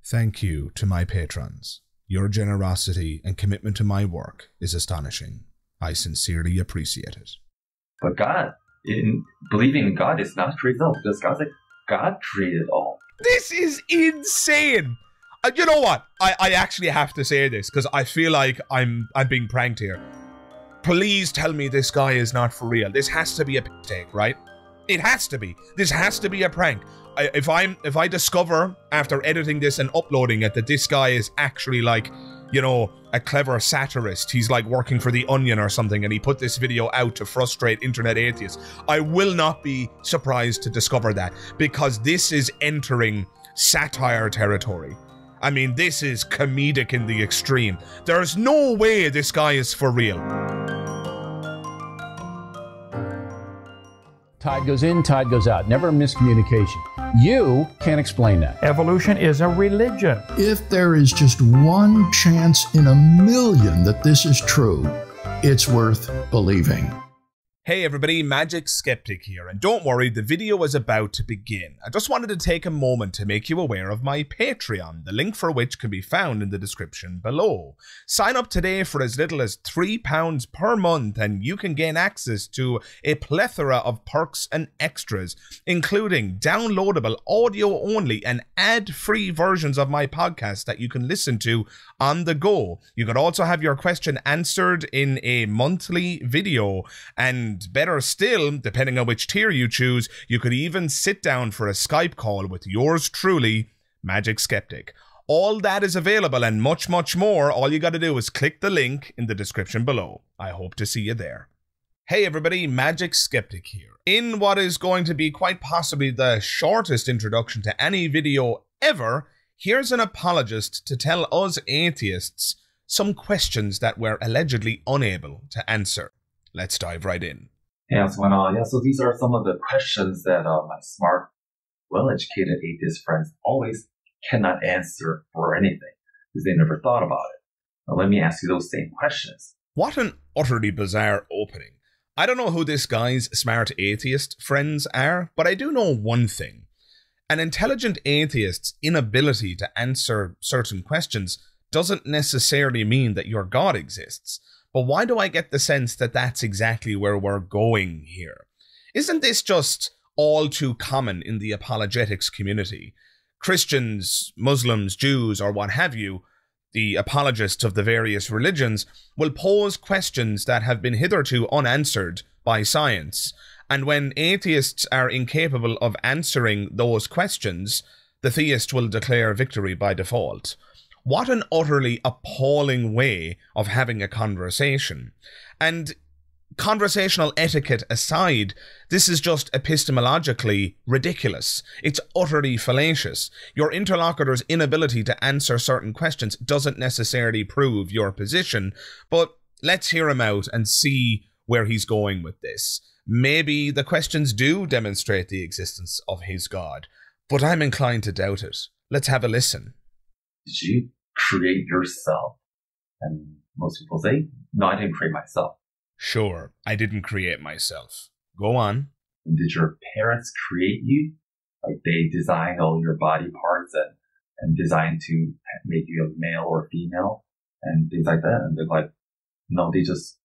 Thank you to my patrons. Your generosity and commitment to my work is astonishing. I sincerely appreciate it. But God, believing in God is not true though, because God's like, God created all. This is insane! You know what? I actually have to say this, because I feel like I'm being pranked here. Please tell me this guy is not for real. This has to be a take, right? It has to be. This has to be a prank. If I discover after editing this and uploading it that this guy is actually like, you know, a clever satirist, he's like working for The Onion or something, and he put this video out to frustrate internet atheists, I will not be surprised to discover that, because this is entering satire territory. I mean, this is comedic in the extreme. There's no way this guy is for real. Tide goes in, tide goes out. Never a miscommunication. You can't explain that. Evolution is a religion. If there is just one chance in a million that this is true, it's worth believing. Hey everybody, Magic Skeptic here, and don't worry, the video is about to begin. I just wanted to take a moment to make you aware of my Patreon, the link for which can be found in the description below. Sign up today for as little as £3 per month, and you can gain access to a plethora of perks and extras, including downloadable audio-only and ad-free versions of my podcast that you can listen to on the go. You could also have your question answered in a monthly video, and better still, depending on which tier you choose, you could even sit down for a Skype call with yours truly, Magic Skeptic. All that is available and much, much more. All you gotta do is click the link in the description below. I hope to see you there. Hey everybody, Magic Skeptic here. In what is going to be quite possibly the shortest introduction to any video ever, here's an apologist to tell us atheists some questions that we're allegedly unable to answer. Let's dive right in. Yeah, so these are some of the questions that my smart, well-educated atheist friends always cannot answer for anything, because they never thought about it. Now let me ask you those same questions. What an utterly bizarre opening. I don't know who this guy's smart atheist friends are, but I do know one thing. An intelligent atheist's inability to answer certain questions doesn't necessarily mean that your God exists. But why do I get the sense that that's exactly where we're going here? Isn't this just all too common in the apologetics community? Christians, Muslims, Jews, or what have you, the apologists of the various religions, will pose questions that have been hitherto unanswered by science. And when atheists are incapable of answering those questions, the theist will declare victory by default. What an utterly appalling way of having a conversation. And conversational etiquette aside, this is just epistemologically ridiculous. It's utterly fallacious. Your interlocutor's inability to answer certain questions doesn't necessarily prove your position, but let's hear him out and see where he's going with this. Maybe the questions do demonstrate the existence of his God, but I'm inclined to doubt it. Let's have a listen. Did you create yourself? And most people say, no, I didn't create myself. Sure, I didn't create myself. Go on. And did your parents create you? Like they designed all your body parts and designed to make you a male or female and things like that. And they're like, no, they just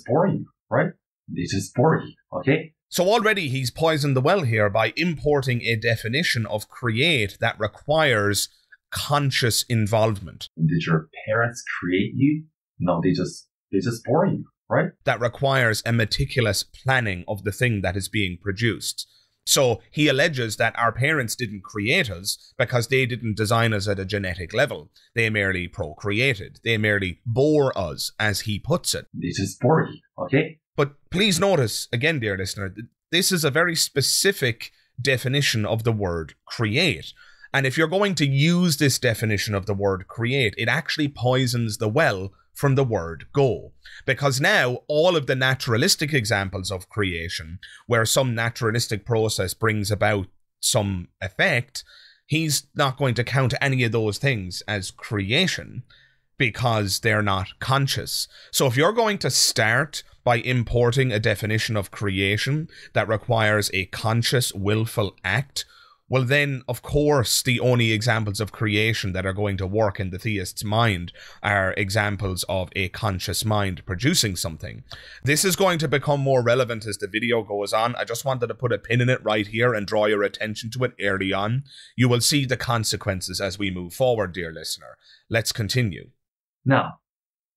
bore you, right? They just bore you, okay? So already he's poisoned the well here by importing a definition of create that requires conscious involvement. Did your parents create you? No, they just bore you, right? That requires a meticulous planning of the thing that is being produced. So he alleges that our parents didn't create us because they didn't design us at a genetic level. They merely procreated. They merely bore us, as he puts it. They just bore you, okay? But please notice, again, dear listener, this is a very specific definition of the word create. And if you're going to use this definition of the word create, it actually poisons the well from the word go. Because now all of the naturalistic examples of creation, where some naturalistic process brings about some effect, he's not going to count any of those things as creation because they're not conscious. So if you're going to start by importing a definition of creation that requires a conscious, willful act, well then, of course, the only examples of creation that are going to work in the theist's mind are examples of a conscious mind producing something. This is going to become more relevant as the video goes on. I just wanted to put a pin in it right here and draw your attention to it early on. You will see the consequences as we move forward, dear listener. Let's continue. Now,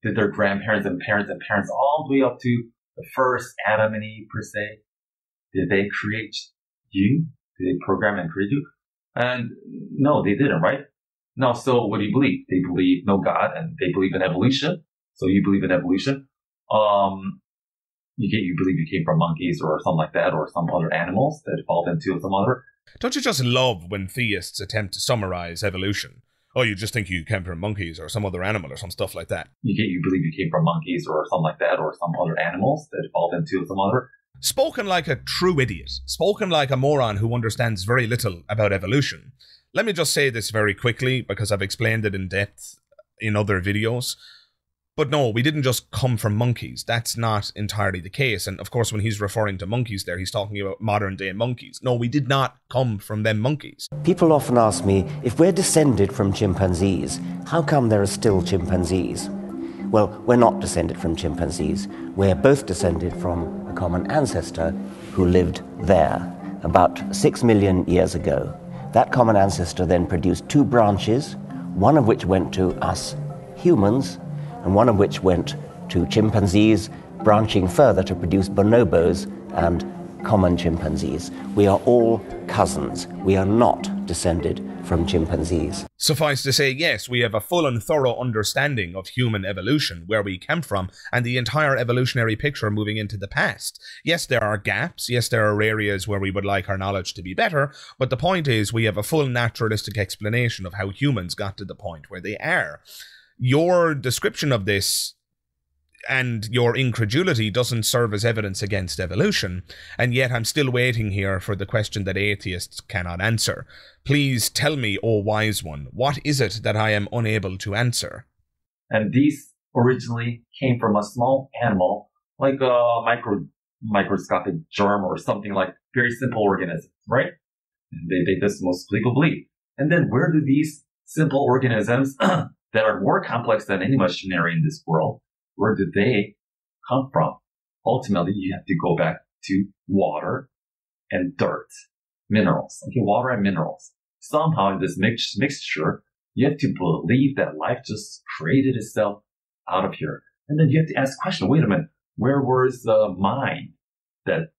did their grandparents and parents all the way up to the first Adam and Eve per se, did they create you? Did they program and create you? And no, they didn't, right? Now, so what do you believe? They believe no God and they believe in evolution. So you believe in evolution. You believe you came from monkeys or something like that, or some other animals that evolved into some other. Don't you just love when theists attempt to summarize evolution? Oh, you just think you came from monkeys or some other animal or some stuff like that. You believe you came from monkeys or something like that, or some other animals that evolved into some other. Spoken like a true idiot. Spoken like a moron who understands very little about evolution. Let me just say this very quickly because I've explained it in depth in other videos. But no, we didn't just come from monkeys. That's not entirely the case. And of course, when he's referring to monkeys there, he's talking about modern day monkeys. No, we did not come from them monkeys. People often ask me, if we're descended from chimpanzees, how come there are still chimpanzees? Well, we're not descended from chimpanzees. We're both descended from a common ancestor who lived there about 6 million years ago. That common ancestor then produced two branches, one of which went to us humans, and one of which went to chimpanzees, branching further to produce bonobos and common chimpanzees. We are all cousins. We are not descended from chimpanzees. Suffice to say, yes, we have a full and thorough understanding of human evolution, where we came from, and the entire evolutionary picture moving into the past. Yes, there are gaps. Yes, there are areas where we would like our knowledge to be better, but the point is we have a full naturalistic explanation of how humans got to the point where they are. Your description of this and your incredulity doesn't serve as evidence against evolution, and yet I'm still waiting here for the question that atheists cannot answer. Please tell me, O wise one, what is it that I am unable to answer? And these originally came from a small animal, like a microscopic germ or something, like very simple organisms, right? And they just most people believe. And then where do these simple organisms that are more complex than any machinery in this world, where do they come from? Ultimately, you have to go back to water and dirt, minerals. Okay, water and minerals. Somehow in this mixture, you have to believe that life just created itself out of here. And then you have to ask the question, wait a minute, where was the mind that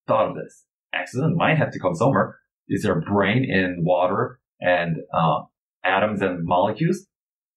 thought of this? Accident might have to come somewhere. Is there a brain in water and atoms and molecules?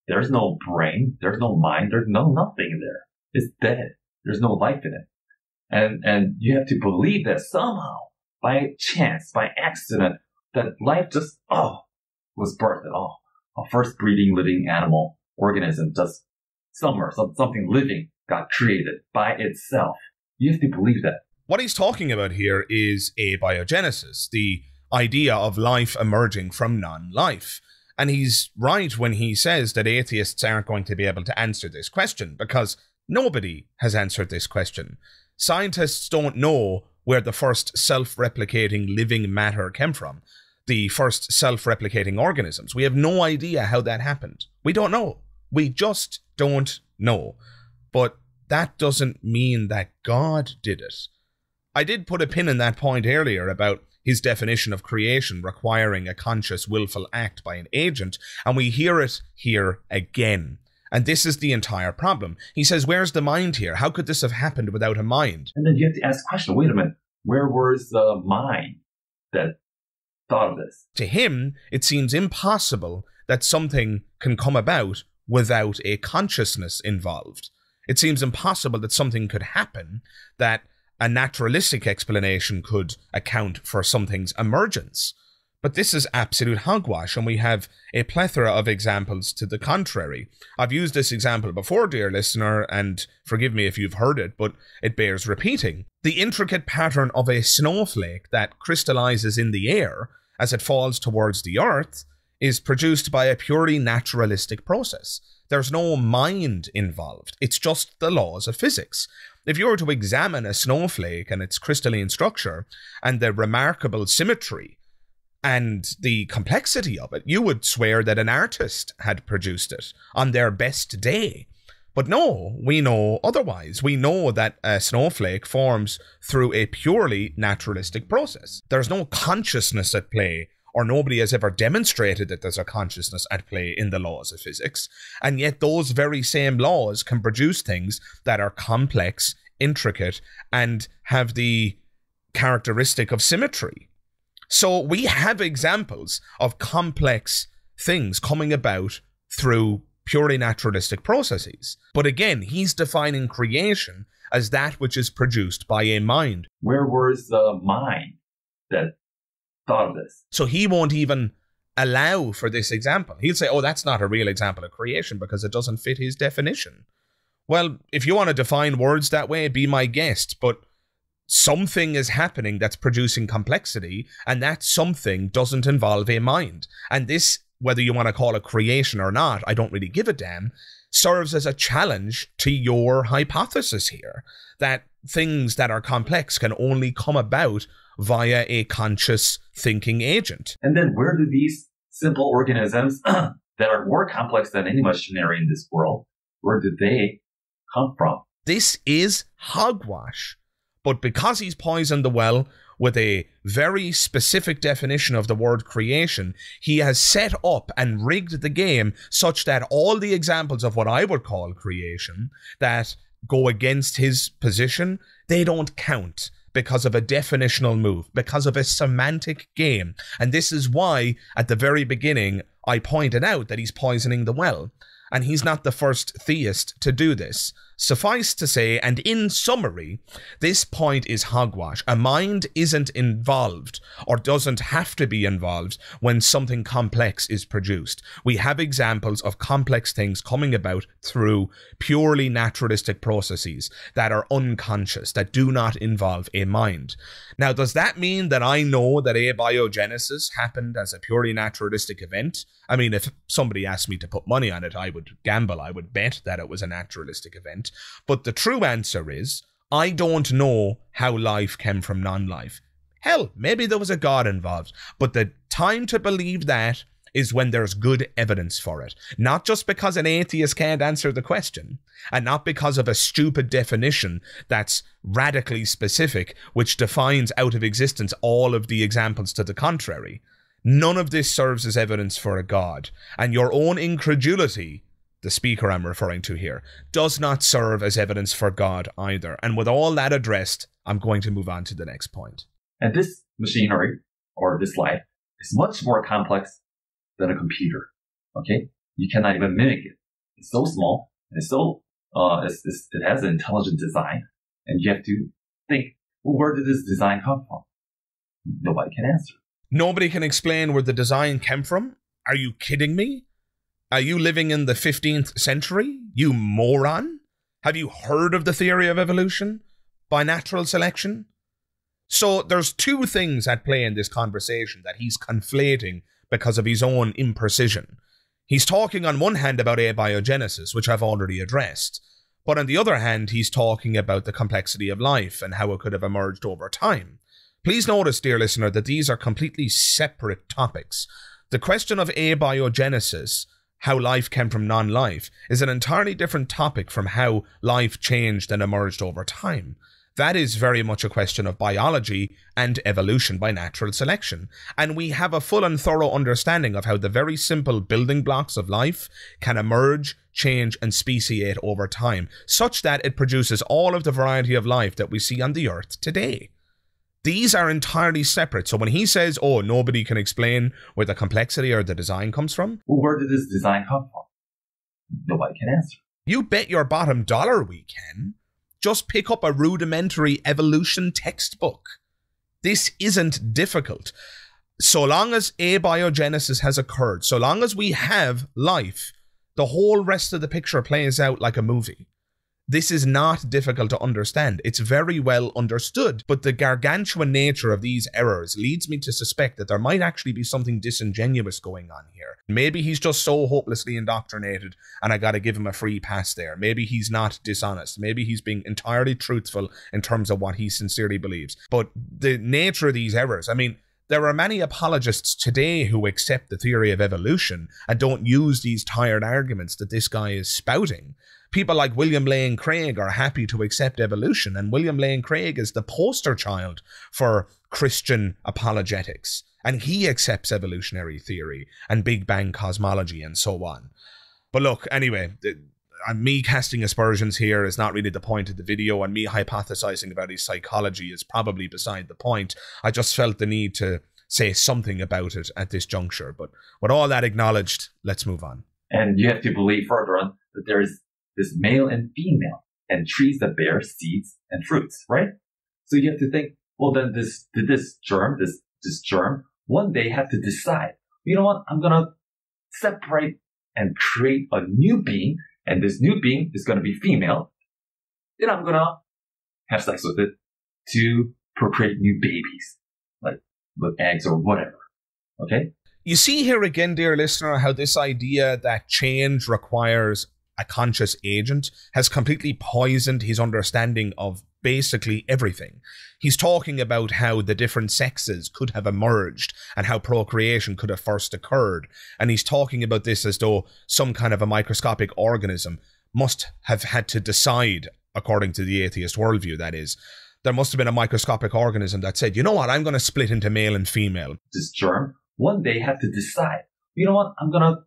There's no brain. There's no mind. There's nothing in there. It's dead. There's no life in it. And you have to believe that somehow, by chance, by accident, that life just, was birthed at all. A first breeding living animal organism just somewhere, something living got created by itself. You have to believe that. What he's talking about here is abiogenesis, the idea of life emerging from non-life. And he's right when he says that atheists aren't going to be able to answer this question, because nobody has answered this question. Scientists don't know where the first self-replicating living matter came from, the first self-replicating organisms. We have no idea how that happened. We don't know. We just don't know. But that doesn't mean that God did it. I did put a pin in that point earlier about his definition of creation requiring a conscious, willful act by an agent, and we hear it here again. And this is the entire problem. He says, where's the mind here? How could this have happened without a mind? And then you have to ask the question, wait a minute, where was the mind that thought of this? To him, it seems impossible that something can come about without a consciousness involved. It seems impossible that something could happen that a naturalistic explanation could account for something's emergence. But this is absolute hogwash, and we have a plethora of examples to the contrary. I've used this example before, dear listener, and forgive me if you've heard it, but it bears repeating. The intricate pattern of a snowflake that crystallizes in the air as it falls towards the earth is produced by a purely naturalistic process. There's no mind involved. It's just the laws of physics. If you were to examine a snowflake and its crystalline structure and the remarkable symmetry and the complexity of it. You would swear that an artist had produced it on their best day. But no, we know otherwise. We know that a snowflake forms through a purely naturalistic process. There's no consciousness at play, or nobody has ever demonstrated that there's a consciousness at play in the laws of physics. And yet those very same laws can produce things that are complex, intricate, and have the characteristic of symmetry. So we have examples of complex things coming about through purely naturalistic processes. But again, he's defining creation as that which is produced by a mind. Where was the mind that thought of this? So he won't even allow for this example. He'll say, oh, that's not a real example of creation because it doesn't fit his definition. Well, if you want to define words that way, be my guest, but something is happening that's producing complexity, and that something doesn't involve a mind. And this, whether you want to call it creation or not, I don't really give a damn, serves as a challenge to your hypothesis here, that things that are complex can only come about via a conscious thinking agent. And then where do these simple organisms that are more complex than any machinery in this world, where do they come from? This is hogwash. But because he's poisoned the well with a very specific definition of the word creation, he has set up and rigged the game such that all the examples of what I would call creation that go against his position, they don't count because of a definitional move, because of a semantic game. And this is why, at the very beginning, I pointed out that he's poisoning the well. And he's not the first theist to do this. Suffice to say, and in summary, this point is hogwash. A mind isn't involved, or doesn't have to be involved, when something complex is produced. We have examples of complex things coming about through purely naturalistic processes that are unconscious, that do not involve a mind. Now, does that mean that I know that abiogenesis happened as a purely naturalistic event? I mean, if somebody asked me to put money on it, I would gamble. I would bet that it was a naturalistic event. But the true answer is, I don't know how life came from non-life. Hell, maybe there was a God involved. But the time to believe that is when there's good evidence for it. Not just because an atheist can't answer the question, and not because of a stupid definition that's radically specific, which defines out of existence all of the examples to the contrary. None of this serves as evidence for a God, and your own incredulity, the speaker I'm referring to here, does not serve as evidence for God either. And with all that addressed, I'm going to move on to the next point. And this machinery, or this life, is much more complex than a computer. Okay? You cannot even mimic it. It's so small, and it's so, it has an intelligent design, and you have to think, well, where did this design come from? Nobody can answer. Nobody can explain where the design came from? Are you kidding me? Are you living in the 15th century, you moron? Have you heard of the theory of evolution by natural selection? So there's two things at play in this conversation that he's conflating because of his own imprecision. He's talking on one hand about abiogenesis, which I've already addressed, but on the other hand, he's talking about the complexity of life and how it could have emerged over time. Please notice, dear listener, that these are completely separate topics. The question of abiogenesis, how life came from non-life, is an entirely different topic from how life changed and emerged over time. That is very much a question of biology and evolution by natural selection. And we have a full and thorough understanding of how the very simple building blocks of life can emerge, change, and speciate over time, such that it produces all of the variety of life that we see on the earth today. These are entirely separate. So when he says, oh, nobody can explain where the complexity or the design comes from. Well, where did this design come from? Nobody can answer. You bet your bottom dollar we can. Just pick up a rudimentary evolution textbook. This isn't difficult. So long as abiogenesis has occurred, so long as we have life, the whole rest of the picture plays out like a movie. This is not difficult to understand. It's very well understood, but the gargantuan nature of these errors leads me to suspect that there might actually be something disingenuous going on here. Maybe he's just so hopelessly indoctrinated and I gotta give him a free pass there. Maybe he's not dishonest. Maybe he's being entirely truthful in terms of what he sincerely believes. But the nature of these errors, I mean, There are many apologists today who accept the theory of evolution and don't use these tired arguments that this guy is spouting. People like William Lane Craig are happy to accept evolution, and William Lane Craig is the poster child for Christian apologetics, and he accepts evolutionary theory and Big Bang cosmology and so on. But look, anyway, me casting aspersions here is not really the point of the video, and me hypothesizing about his psychology is probably beside the point. I just felt the need to say something about it at this juncture. But with all that acknowledged, let's move on. And you have to believe further on that there is this male and female, and trees that bear seeds and fruits, right? So you have to think, well, then this germ, one day have to decide, you know what, I'm going to separate and create a new being, and this new being is going to be female. Then I'm going to have sex with it to procreate new babies, like with eggs or whatever. Okay? You see here again, dear listener, how this idea that change requires a conscious agent has completely poisoned his understanding of basically everything. He's talking about how the different sexes could have emerged and how procreation could have first occurred. And he's talking about this as though some kind of a microscopic organism must have had to decide, according to the atheist worldview, that is. There must have been a microscopic organism that said, you know what, I'm going to split into male and female. This germ one day have to decide, you know what, I'm going to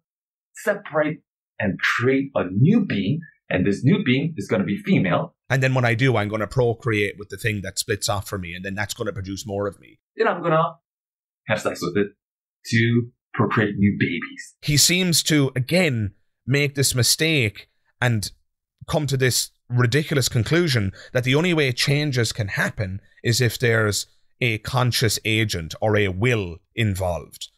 separate and create a new being, and this new being is going to be female. And then when I do, I'm going to procreate with the thing that splits off for me, and then that's going to produce more of me. Then I'm going to have sex with it to procreate new babies. He seems to, again, make this mistake and come to this ridiculous conclusion that the only way changes can happen is if there's a conscious agent or a will involved.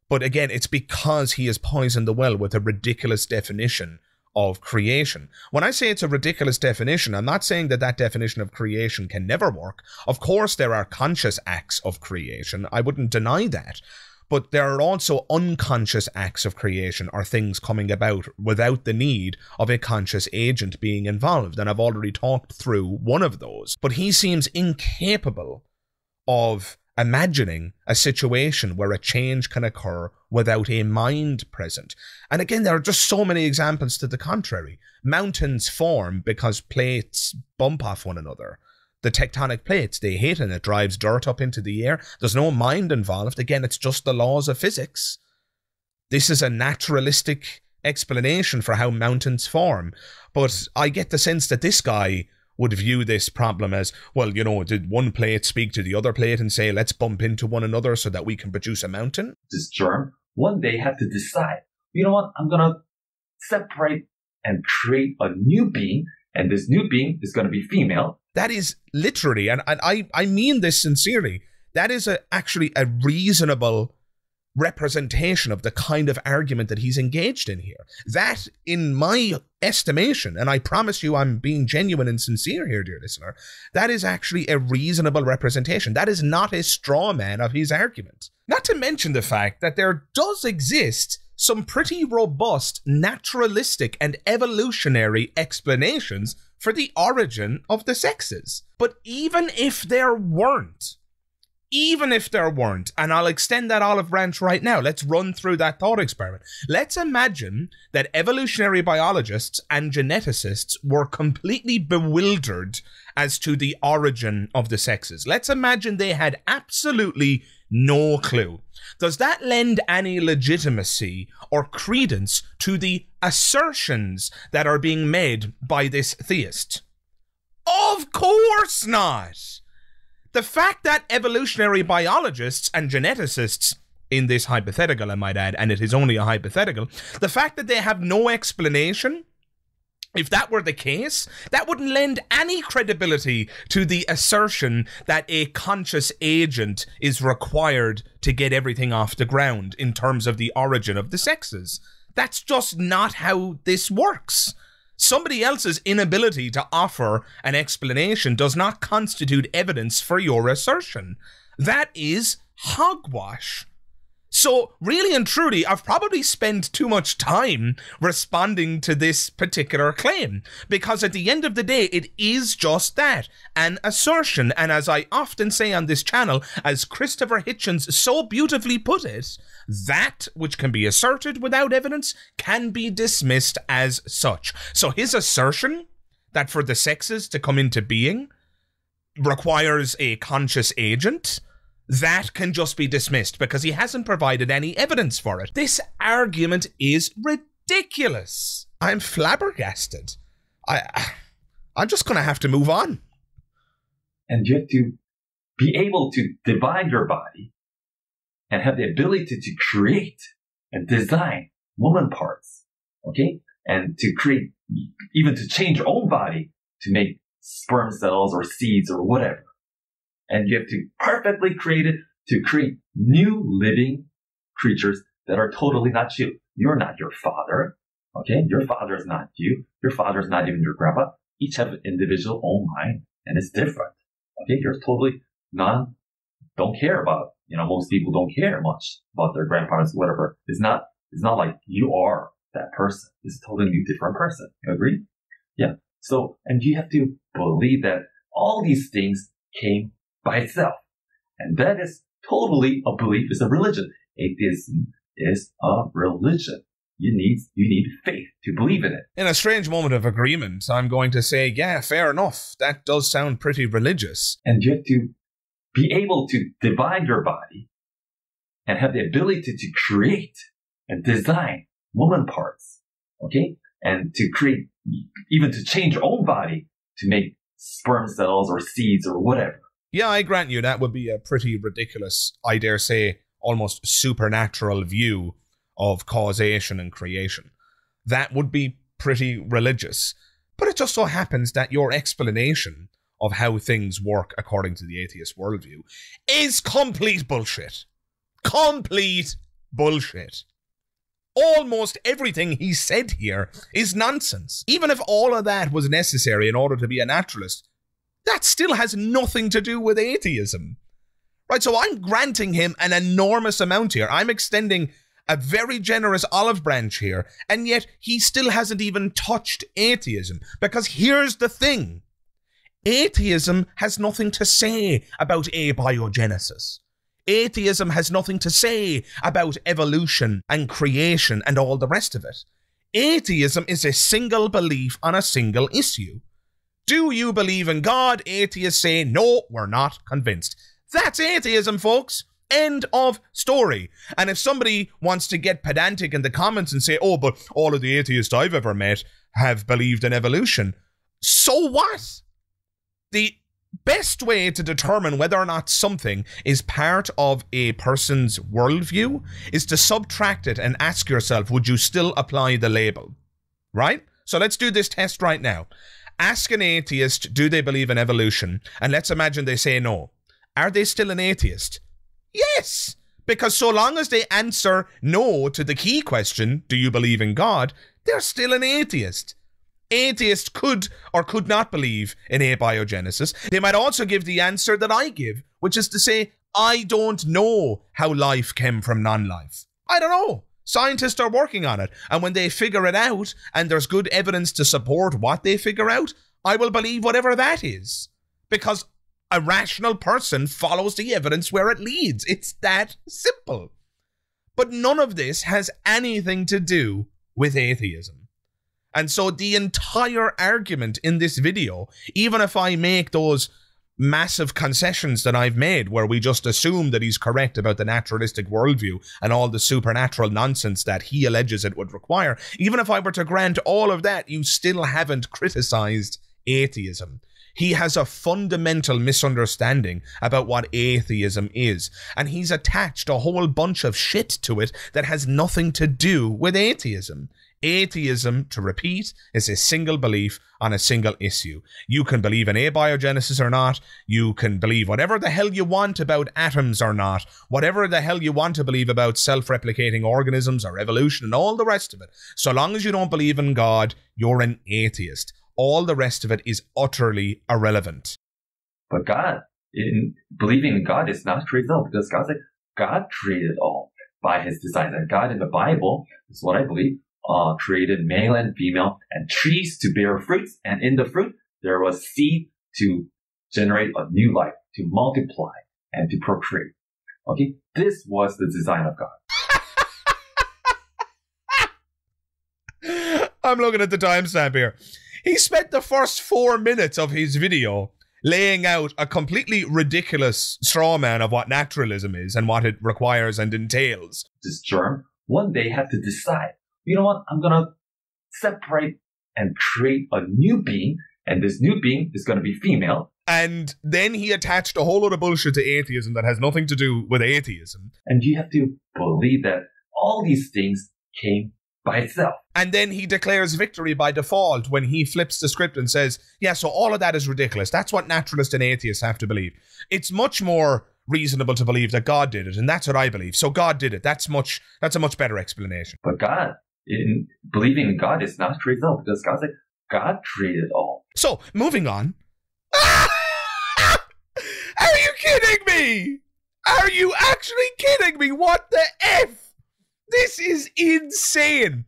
But again, it's because he has poisoned the well with a ridiculous definition of creation. When I say it's a ridiculous definition, I'm not saying that that definition of creation can never work. Of course, there are conscious acts of creation. I wouldn't deny that. But there are also unconscious acts of creation, or things coming about without the need of a conscious agent being involved. And I've already talked through one of those. But he seems incapable of imagining a situation where a change can occur without a mind present. And again, there are just so many examples to the contrary. Mountains form because plates bump off one another. The tectonic plates, they hit and it drives dirt up into the air. There's no mind involved. Again, it's just the laws of physics. This is a naturalistic explanation for how mountains form. But I get the sense that this guy would view this problem as, well, you know, did one plate speak to the other plate and say, let's bump into one another so that we can produce a mountain? This germ one day have to decide, you know what, I'm going to separate and create a new being, and this new being is going to be female. That is literally, and I mean this sincerely, that is actually a reasonable representation of the kind of argument that he's engaged in here. That, in my estimation, and I promise you I'm being genuine and sincere here, dear listener, that is actually a reasonable representation. That is not a straw man of his argument. Not to mention the fact that there does exist some pretty robust naturalistic and evolutionary explanations for the origin of the sexes. But even if there weren't, and I'll extend that olive branch right now, let's run through that thought experiment. Let's imagine that evolutionary biologists and geneticists were completely bewildered as to the origin of the sexes. Let's imagine they had absolutely no clue. Does that lend any legitimacy or credence to the assertions that are being made by this theist? Of course not! The fact that evolutionary biologists and geneticists, in this hypothetical I might add, and it is only a hypothetical, the fact that they have no explanation, if that were the case, that wouldn't lend any credibility to the assertion that a conscious agent is required to get everything off the ground in terms of the origin of the sexes. That's just not how this works. Somebody else's inability to offer an explanation does not constitute evidence for your assertion. That is hogwash. So, really and truly, I've probably spent too much time responding to this particular claim, because at the end of the day, it is just that, an assertion. And as I often say on this channel, as Christopher Hitchens so beautifully put it, that which can be asserted without evidence can be dismissed as such. So his assertion that for the sexes to come into being requires a conscious agent, that can just be dismissed because he hasn't provided any evidence for it. This argument is ridiculous. I'm flabbergasted. I'm just going to have to move on. And you have to be able to divide your body and have the ability to create and design woman parts, okay? And to create, even to change your own body to make sperm cells or seeds or whatever. And you have to perfectly create it to create new living creatures that are totally not you. You're not your father, okay? Your father is not you. Your father is not even your grandpa. Each have an individual own mind, and it's different, okay? You're totally don't care about, most people don't care much about their grandparents, whatever. It's not like you are that person. It's a totally new, different person. You agree? Yeah. So, and you have to believe that all these things came by itself. And that is totally a belief. It's a religion. Atheism is a religion. You need faith to believe in it. In a strange moment of agreement, I'm going to say, yeah, fair enough. That does sound pretty religious. And you have to be able to divide your body and have the ability to create and design woman parts, okay? And to create, even to change your own body to make sperm cells or seeds or whatever. Yeah, I grant you that would be a pretty ridiculous, I dare say, almost supernatural view of causation and creation. That would be pretty religious. But it just so happens that your explanation of how things work according to the atheist worldview is complete bullshit. Complete bullshit. Almost everything he said here is nonsense. Even if all of that was necessary in order to be a naturalist, that still has nothing to do with atheism. Right, so I'm granting him an enormous amount here. I'm extending a very generous olive branch here, and yet he still hasn't even touched atheism. Because here's the thing. Atheism has nothing to say about abiogenesis. Atheism has nothing to say about evolution and creation and all the rest of it. Atheism is a single belief on a single issue. Do you believe in God? Atheists say, no, we're not convinced. That's atheism, folks. End of story. And if somebody wants to get pedantic in the comments and say, oh, but all of the atheists I've ever met have believed in evolution, so what? The best way to determine whether or not something is part of a person's worldview is to subtract it and ask yourself, would you still apply the label? Right? So let's do this test right now. Ask an atheist, do they believe in evolution? And let's imagine they say no. Are they still an atheist? Yes! Because so long as they answer no to the key question, do you believe in God? They're still an atheist. Atheists could or could not believe in abiogenesis. They might also give the answer that I give, which is to say, I don't know how life came from non-life. I don't know. Scientists are working on it, and when they figure it out, and there's good evidence to support what they figure out, I will believe whatever that is. Because a rational person follows the evidence where it leads. It's that simple. But none of this has anything to do with atheism. And so the entire argument in this video, even if I make those massive concessions that I've made where we just assume that he's correct about the naturalistic worldview and all the supernatural nonsense that he alleges it would require, even if I were to grant all of that, you still haven't criticized atheism. He has a fundamental misunderstanding about what atheism is, and he's attached a whole bunch of shit to it that has nothing to do with atheism. Atheism, to repeat, is a single belief on a single issue. You can believe in abiogenesis or not. You can believe whatever the hell you want about atoms or not. Whatever the hell you want to believe about self-replicating organisms or evolution and all the rest of it. So long as you don't believe in God, you're an atheist. All the rest of it is utterly irrelevant. But God, in believing in God is not created all, because God said God created all. by his design. And God in the Bible, is what I believe, created male and female and trees to bear fruits. And in the fruit, there was seed to generate a new life, to multiply and to procreate. Okay, this was the design of God. I'm looking at the timestamp here. He spent the first 4 minutes of his video laying out a completely ridiculous straw man of what naturalism is and what it requires and entails. This germ one day had to decide, you know what, I'm going to separate and create a new being, and this new being is going to be female. And then he attached a whole lot of bullshit to atheism that has nothing to do with atheism. And you have to believe that all these things came by itself. And then he declares victory by default when he flips the script and says, yeah, so all of that is ridiculous. That's what naturalists and atheists have to believe. It's much more reasonable to believe that God did it, and that's what I believe. So God did it. That's a much better explanation. But God, in believing in God is not crazy, because God said God created all. So, moving on. Are you kidding me? Are you actually kidding me? What the F? This is insane.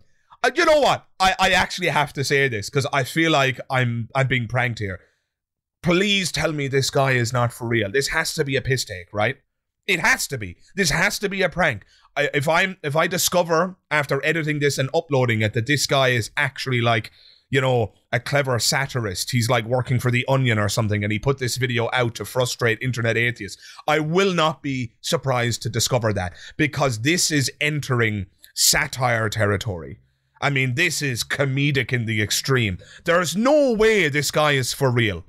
You know what? I actually have to say this because I feel like I'm being pranked here. Please tell me this guy is not for real. This has to be a piss take, right? It has to be. This has to be a prank. If I discover after editing this and uploading it that this guy is actually like, you know, a clever satirist, he's like working for The Onion or something, and he put this video out to frustrate internet atheists, I will not be surprised to discover that, because this is entering satire territory. I mean, this is comedic in the extreme. There's no way this guy is for real.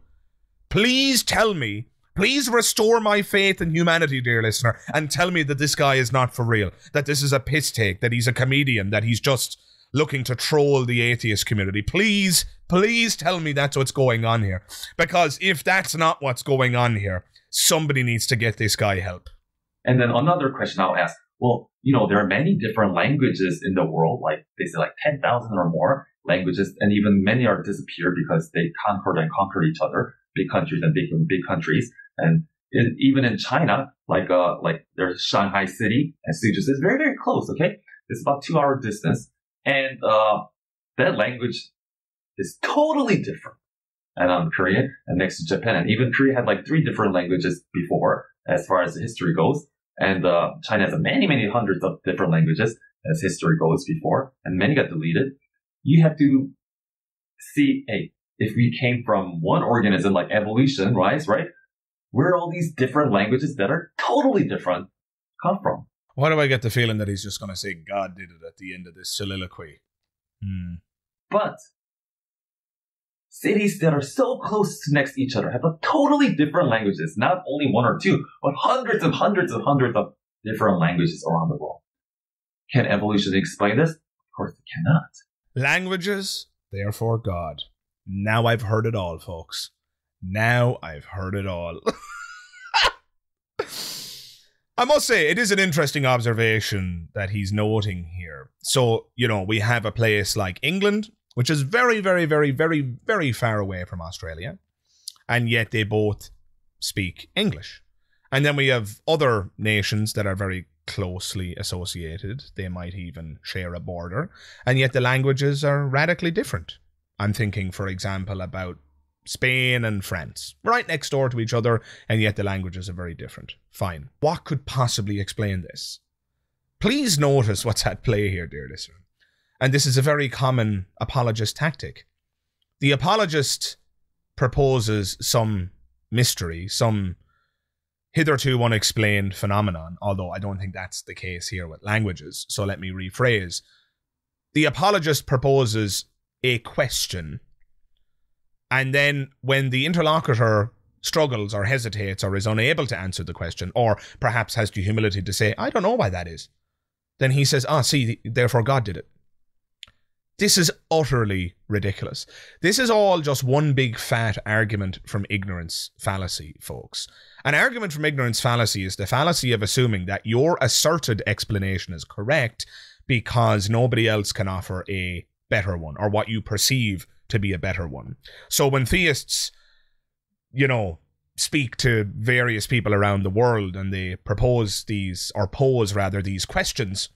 Please tell me, please restore my faith in humanity, dear listener, and tell me that this guy is not for real, that this is a piss take, that he's a comedian, that he's just looking to troll the atheist community. Please, please tell me that's what's going on here. Because if that's not what's going on here, somebody needs to get this guy help. And then another question I'll ask, well, you know, there are many different languages in the world, like they say like 10,000 or more languages, and even many are disappeared because they conquered each other, big countries and big countries. And even in China, like there's Shanghai City and Suzhou is very, very close, okay? It's about 2-hour distance. And that language is totally different. And Korean, and next to Japan. And even Korea had like 3 different languages before, as far as history goes. And China has many, many hundreds of different languages as history goes before. And many got deleted. You have to see, hey, if we came from one organism like evolution, right? Where all these different languages that are totally different come from? Why do I get the feeling that he's just going to say God did it at the end of this soliloquy? But cities that are so close next to each other have a totally different languages, not only 1 or 2, but hundreds and hundreds and hundreds of different languages around the world. Can evolution explain this? Of course it cannot. Languages, therefore God. Now I've heard it all, folks. Now I've heard it all. I must say, it is an interesting observation that he's noting here. So, you know, we have a place like England, which is very, very, very, very, very far away from Australia, and yet they both speak English. And then we have other nations that are very closely associated. They might even share a border, and yet the languages are radically different. I'm thinking, for example, about Spain and France, right next door to each other, and yet the languages are very different. Fine. What could possibly explain this? Please notice what's at play here, dear listener. And this is a very common apologist tactic. The apologist proposes some mystery, some hitherto unexplained phenomenon, although I don't think that's the case here with languages, so let me rephrase. The apologist proposes a question, and then when the interlocutor struggles or hesitates or is unable to answer the question, or perhaps has the humility to say, I don't know why that is, then he says, see, therefore God did it. This is utterly ridiculous. This is all just one big fat argument from ignorance fallacy, folks. An argument from ignorance fallacy is the fallacy of assuming that your asserted explanation is correct because nobody else can offer a better one, or what you perceive to be a better one. So when theists, you know, speak to various people around the world and they pose these questions,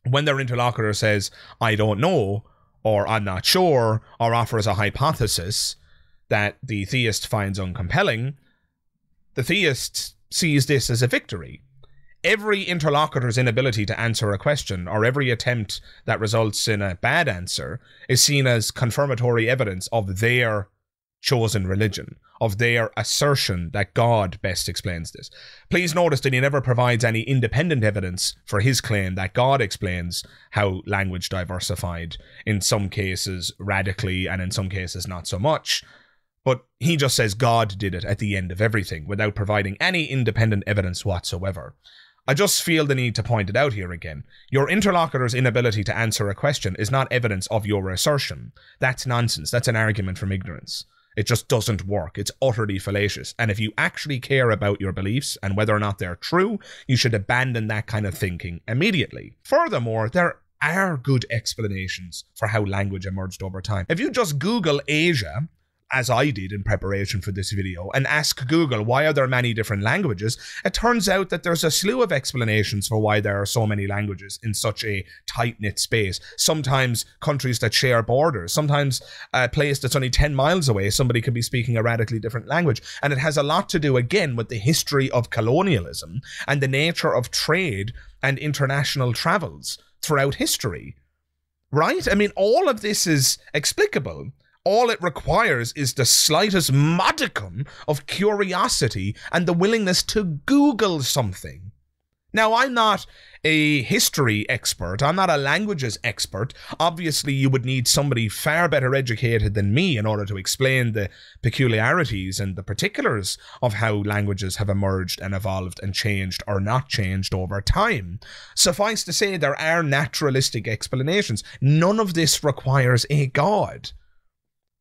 when their interlocutor says, I don't know, or I'm not sure, or offers a hypothesis that the theist finds uncompelling, the theist sees this as a victory. Every interlocutor's inability to answer a question, or every attempt that results in a bad answer, is seen as confirmatory evidence of their chosen religion, of their assertion that God best explains this. Please notice that he never provides any independent evidence for his claim that God explains how language diversified, in some cases radically and in some cases not so much. But he just says God did it at the end of everything without providing any independent evidence whatsoever. I just feel the need to point it out here again. Your interlocutor's inability to answer a question is not evidence of your assertion. That's nonsense. That's an argument from ignorance. It just doesn't work. It's utterly fallacious. And if you actually care about your beliefs and whether or not they're true, you should abandon that kind of thinking immediately. Furthermore, there are good explanations for how language emerged over time. If you just Google Asia, as I did in preparation for this video, and ask Google why are there many different languages, it turns out that there's a slew of explanations for why there are so many languages in such a tight-knit space. Sometimes countries that share borders, sometimes a place that's only 10 miles away, somebody could be speaking a radically different language. And it has a lot to do, again, with the history of colonialism and the nature of trade and international travels throughout history. Right? I mean, all of this is explicable. All it requires is the slightest modicum of curiosity and the willingness to Google something. Now, I'm not a history expert. I'm not a languages expert. Obviously, you would need somebody far better educated than me in order to explain the peculiarities and the particulars of how languages have emerged and evolved and changed or not changed over time. Suffice to say, there are naturalistic explanations. None of this requires a god.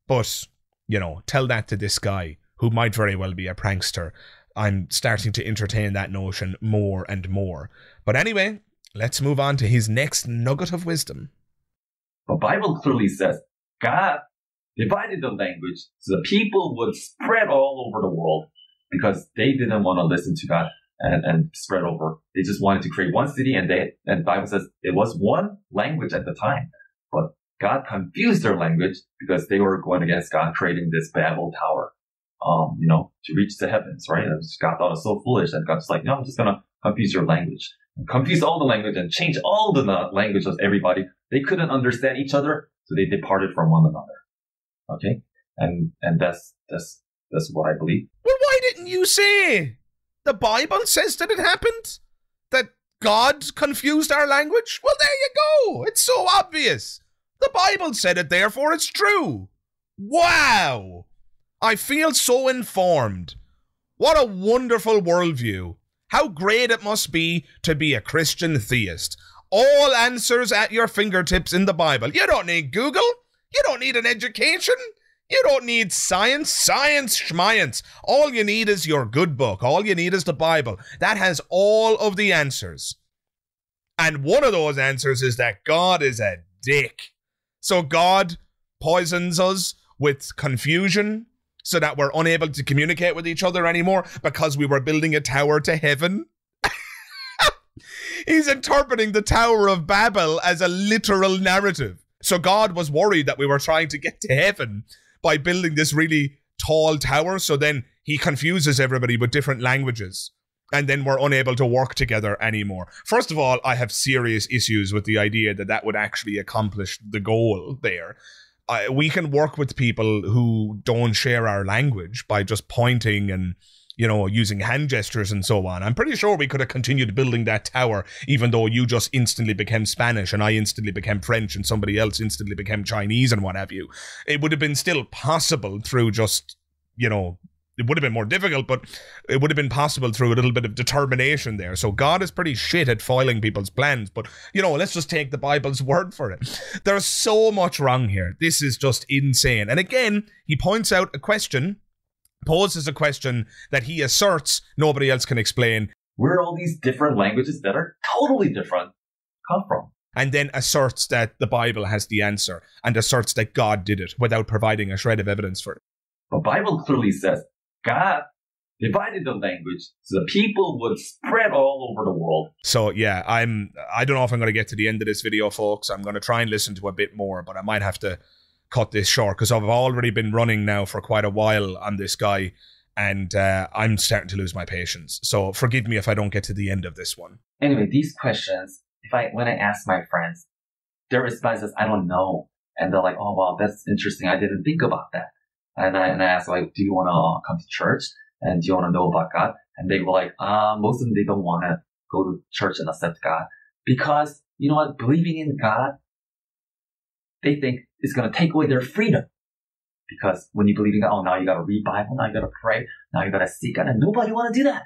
But, you know, tell that to this guy who might very well be a prankster. I'm starting to entertain that notion more and more. But anyway, let's move on to his next nugget of wisdom. The Bible clearly says God divided the language so the people would spread all over the world because they didn't want to listen to God and spread over. They just wanted to create one city, and the Bible says it was one language at the time. But God confused their language because they were going against God, creating this Babel Tower, to reach the heavens, right? And God thought it was so foolish that God's like, no, I'm just going to confuse your language. And confuse all the language and change all the language of everybody. They couldn't understand each other, so they departed from one another. Okay? And that's what I believe. Well, why didn't you say? The Bible says that it happened? That God confused our language? Well, there you go. It's so obvious. The Bible said it, therefore it's true. Wow! I feel so informed. What a wonderful worldview. How great it must be to be a Christian theist. All answers at your fingertips in the Bible. You don't need Google. You don't need an education. You don't need science, schmience. All you need is your good book. All you need is the Bible. That has all of the answers. And one of those answers is that God is a dick. So God poisons us with confusion so that we're unable to communicate with each other anymore because we were building a tower to heaven. He's interpreting the Tower of Babel as a literal narrative. So God was worried that we were trying to get to heaven by building this really tall tower. So then he confuses everybody with different languages. And then we're unable to work together anymore. First of all, I have serious issues with the idea that that would actually accomplish the goal there. We can work with people who don't share our language by just pointing and, using hand gestures and so on. I'm pretty sure we could have continued building that tower, even though you just instantly became Spanish and I instantly became French and somebody else instantly became Chinese and what have you. It would have been still possible through just, it would have been more difficult, but it would have been possible through a little bit of determination there. So God is pretty shit at foiling people's plans, but, let's just take the Bible's word for it. There's so much wrong here. This is just insane. And again, he points out a question, poses a question that he asserts nobody else can explain. Where all these different languages that are totally different come from? And then asserts that the Bible has the answer and asserts that God did it without providing a shred of evidence for it. The Bible clearly says God divided the language so the people would spread all over the world. So yeah, I don't know if I'm going to get to the end of this video, folks. I'm going to try and listen to a bit more, but I might have to cut this short because I've already been running now for quite a while on this guy, and I'm starting to lose my patience. So forgive me if I don't get to the end of this one. Anyway, these questions, when I ask my friends, their response is, I don't know. And they're like, oh, wow, that's interesting. I didn't think about that. And I ask, like, do you want to come to church? And do you want to know about God? And they were like, most of them, they don't want to go to church and accept God. Because, you know what, believing in God, they think it's going to take away their freedom. Because when you believe in God, oh, now you got to read Bible, now you got to pray, now you got to seek God. And nobody want to do that.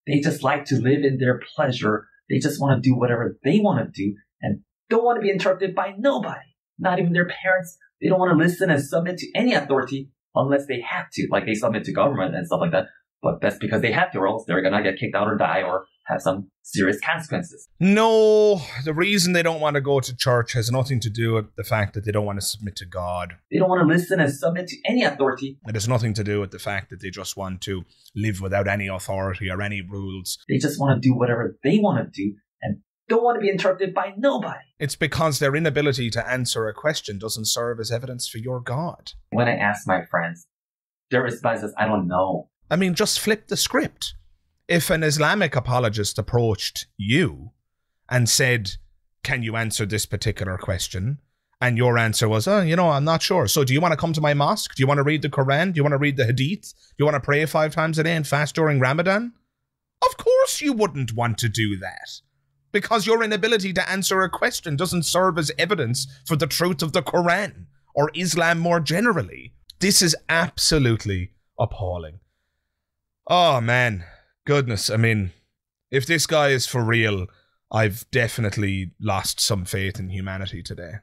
They just like to live in their pleasure. They just want to do whatever they want to do and don't want to be interrupted by nobody, not even their parents. They don't want to listen and submit to any authority unless they have to, like they submit to government and stuff like that. But that's because they have to, or else they're going to get kicked out or die or have some serious consequences. No, the reason they don't want to go to church has nothing to do with the fact that they don't want to submit to God. They don't want to listen and submit to any authority. It has nothing to do with the fact that they just want to live without any authority or any rules. They just want to do whatever they want to do and don't want to be interrupted by nobody. It's because their inability to answer a question doesn't serve as evidence for your God. When I ask my friends, their response is, I don't know. I mean, just flip the script. If an Islamic apologist approached you and said, can you answer this particular question? And your answer was, oh, I'm not sure. So do you want to come to my mosque? Do you want to read the Quran? Do you want to read the Hadith? Do you want to pray 5 times a day and fast during Ramadan? Of course you wouldn't want to do that. Because your inability to answer a question doesn't serve as evidence for the truth of the Quran or Islam more generally. This is absolutely appalling. Oh, man. Goodness. I mean, if this guy is for real, I've definitely lost some faith in humanity today.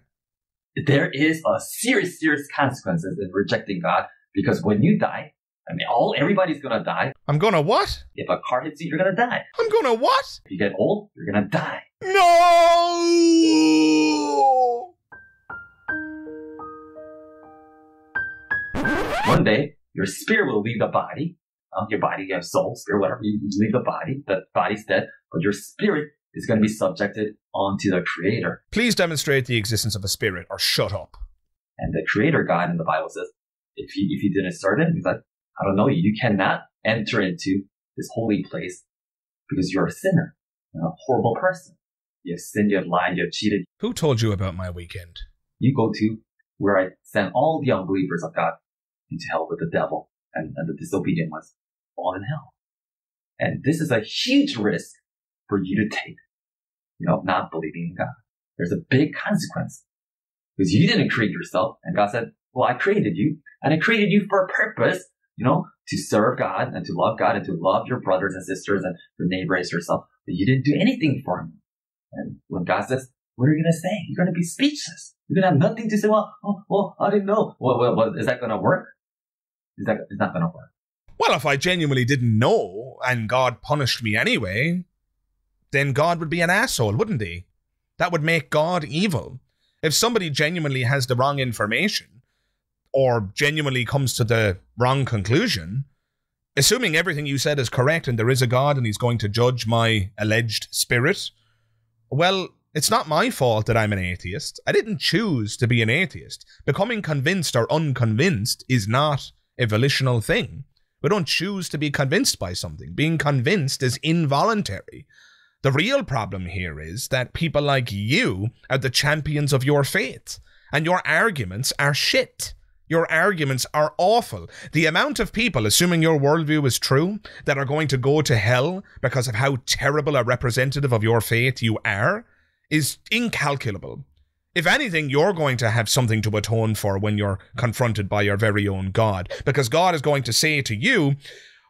There is a serious consequences in rejecting God, because when you die, I mean, everybody's going to die. I'm going to what? If a car hits you, you're going to die. I'm going to what? If you get old, you're going to die. No! One day, your spirit will leave the body. Your body, your soul, spirit, whatever. You leave the body. The body's dead. But your spirit is going to be subjected onto the Creator. Please demonstrate the existence of a spirit or shut up. And the Creator God in the Bible says, if he didn't start it, he's like, I don't know, you cannot enter into this holy place because you're a sinner, a horrible person. You have sinned, you have lied, you have cheated. Who told you about my weekend? You go to where I send all the unbelievers of God into hell with the devil and the disobedient ones, all in hell. And this is a huge risk for you to take, not believing in God. There's a big consequence because you didn't create yourself. And God said, well, I created you and I created you for a purpose, to serve God and to love God and to love your brothers and sisters and your neighbors yourself. But you didn't do anything for him. And when God says, what are you going to say? You're going to be speechless. You're going to have nothing to say. Well, I didn't know. Well, is that going to work? It's not going to work. Well, if I genuinely didn't know and God punished me anyway, then God would be an asshole, wouldn't he? That would make God evil. If somebody genuinely has the wrong information or genuinely comes to the wrong conclusion, assuming everything you said is correct and there is a God and he's going to judge my alleged spirit, well, it's not my fault that I'm an atheist. I didn't choose to be an atheist. Becoming convinced or unconvinced is not a volitional thing. We don't choose to be convinced by something. Being convinced is involuntary. The real problem here is that people like you are the champions of your faith, and your arguments are shit. Your arguments are awful. The amount of people, assuming your worldview is true, that are going to go to hell because of how terrible a representative of your faith you are, is incalculable. If anything, you're going to have something to atone for when you're confronted by your very own God, because God is going to say to you,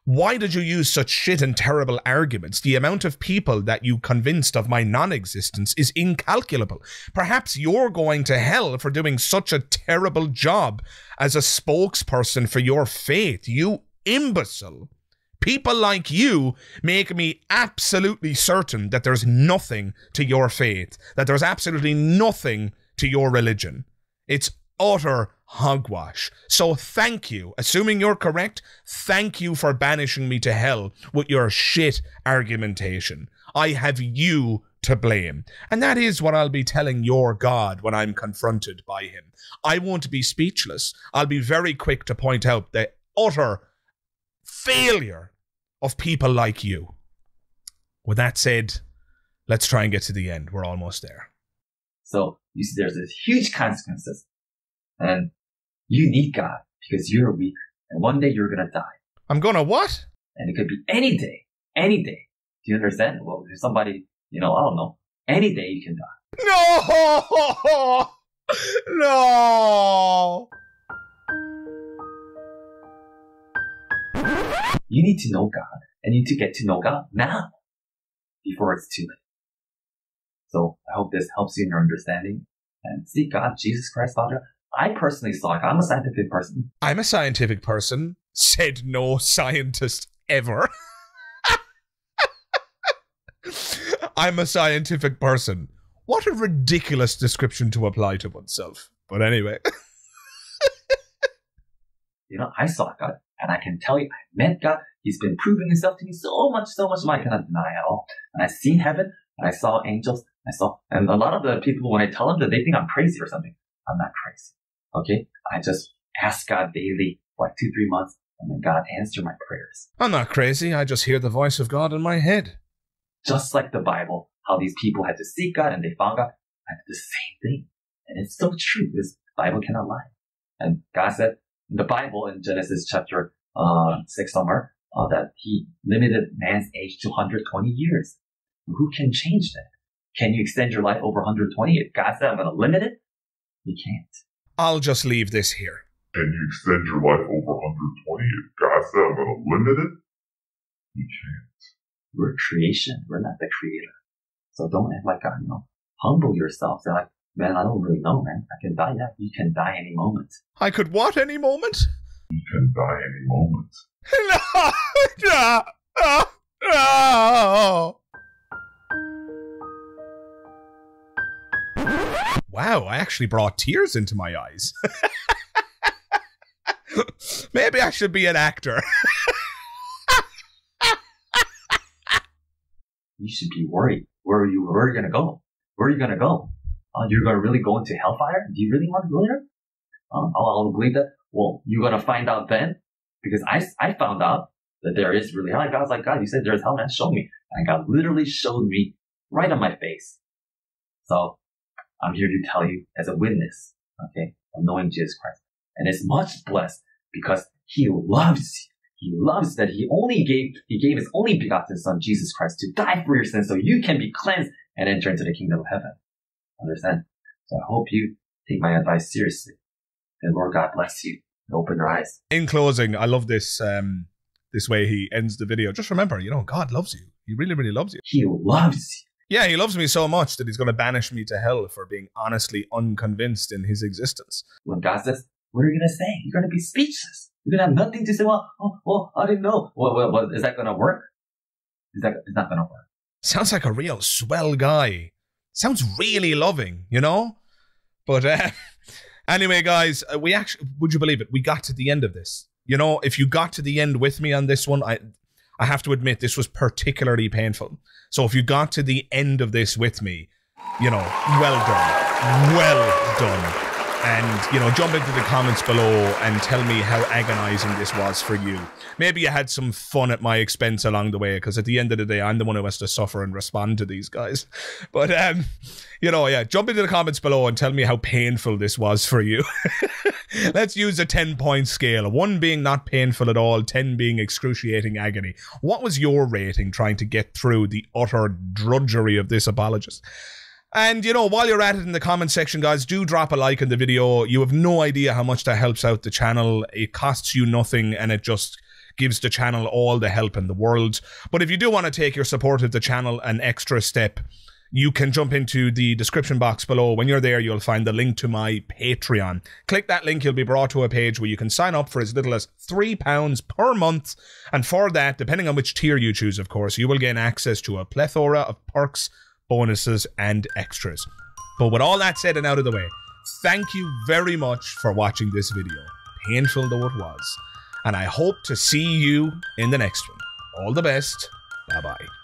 why did you use such shit and terrible arguments? The amount of people that you convinced of my non-existence is incalculable. Perhaps you're going to hell for doing such a terrible job as a spokesperson for your faith, you imbecile. People like you make me absolutely certain that there's nothing to your faith, that there's absolutely nothing to your religion. It's utter hogwash. So thank you, assuming you're correct, thank you for banishing me to hell with your shit argumentation. I have you to blame. And that is what I'll be telling your God when I'm confronted by him. I won't be speechless. I'll be very quick to point out the utter failure of people like you. With that said, let's try and get to the end. We're almost there. So you see there's this huge consequences. And you need God because you're weak. And one day you're going to die. I'm going to what? And it could be any day. Any day. Do you understand? Well, if somebody, I don't know. Any day you can die. No! No! You need to know God. And you need to get to know God now. Before it's too late. So I hope this helps you in your understanding. And see God, Jesus Christ, Father. I personally saw it. I'm a scientific person. I'm a scientific person. Said no scientist ever. I'm a scientific person. What a ridiculous description to apply to oneself. But anyway. I saw God. And I can tell you, I met God. He's been proving himself to me so much I cannot deny at all. And I've seen heaven. And I saw angels. And a lot of the people, when I tell them that they think I'm crazy or something, I'm not crazy. Okay? I just ask God daily for like 2-3 months, and then God answered my prayers. I'm not crazy. I just hear the voice of God in my head. Just like the Bible, how these people had to seek God and they found God. I did the same thing. And it's so true. This Bible cannot lie. And God said in the Bible, in Genesis chapter 6 somewhere, that he limited man's age to 120 years. Who can change that? Can you extend your life over 120? If God said I'm going to limit it, you can't. I'll just leave this here. Can you extend your life over 120? If God said I'm going to limit it, you can't. We're creation. We're not the creator. So don't act like God, humble yourself. Say like, man, I don't really know, man. I can die. Yeah, you can die any moment. I could what any moment? You can die any moment. No! Wow, I actually brought tears into my eyes. Maybe I should be an actor. You should be worried. Where are you going to go? Where are you going to go? You're going to really go into hellfire? Do you really want to go there? I'll believe that. Well, you're going to find out then. Because I found out that there is really hell. God's like, God, you said there's hell, man. Show me. And God literally showed me right on my face. So I'm here to tell you as a witness, okay, of knowing Jesus Christ. And it's much blessed because he loves you. He loves that he gave his only begotten son, Jesus Christ, to die for your sins so you can be cleansed and enter into the kingdom of heaven. Understand? So I hope you take my advice seriously. And Lord God bless you and open your eyes. In closing, I love this this way he ends the video. Just remember, God loves you. He really, really loves you. He loves you. Yeah, he loves me so much that he's going to banish me to hell for being honestly unconvinced in his existence. When God says, what are you going to say? You're going to be speechless. You're going to have nothing to say. Well, I didn't know. Well, is that going to work? It's not going to work. Sounds like a real swell guy. Sounds really loving, But anyway, guys, we actually, would you believe it? We got to the end of this. If you got to the end with me on this one, I have to admit this was particularly painful. So if you got to the end of this with me, well done. Well done. And, jump into the comments below and tell me how agonizing this was for you. Maybe you had some fun at my expense along the way, because at the end of the day, I'm the one who has to suffer and respond to these guys. But, jump into the comments below and tell me how painful this was for you. Let's use a 10-point scale. 1 being not painful at all, 10 being excruciating agony. What was your rating trying to get through the utter drudgery of this apologist? And, while you're at it in the comment section, guys, do drop a like in the video. You have no idea how much that helps out the channel. It costs you nothing, and it just gives the channel all the help in the world. But if you do want to take your support of the channel an extra step, you can jump into the description box below. When you're there, you'll find the link to my Patreon. Click that link, you'll be brought to a page where you can sign up for as little as £3 per month. And for that, depending on which tier you choose, of course, you will gain access to a plethora of perks, bonuses, and extras. But with all that said and out of the way, thank you very much for watching this video, painful though it was, and I hope to see you in the next one. All the best. Bye-bye.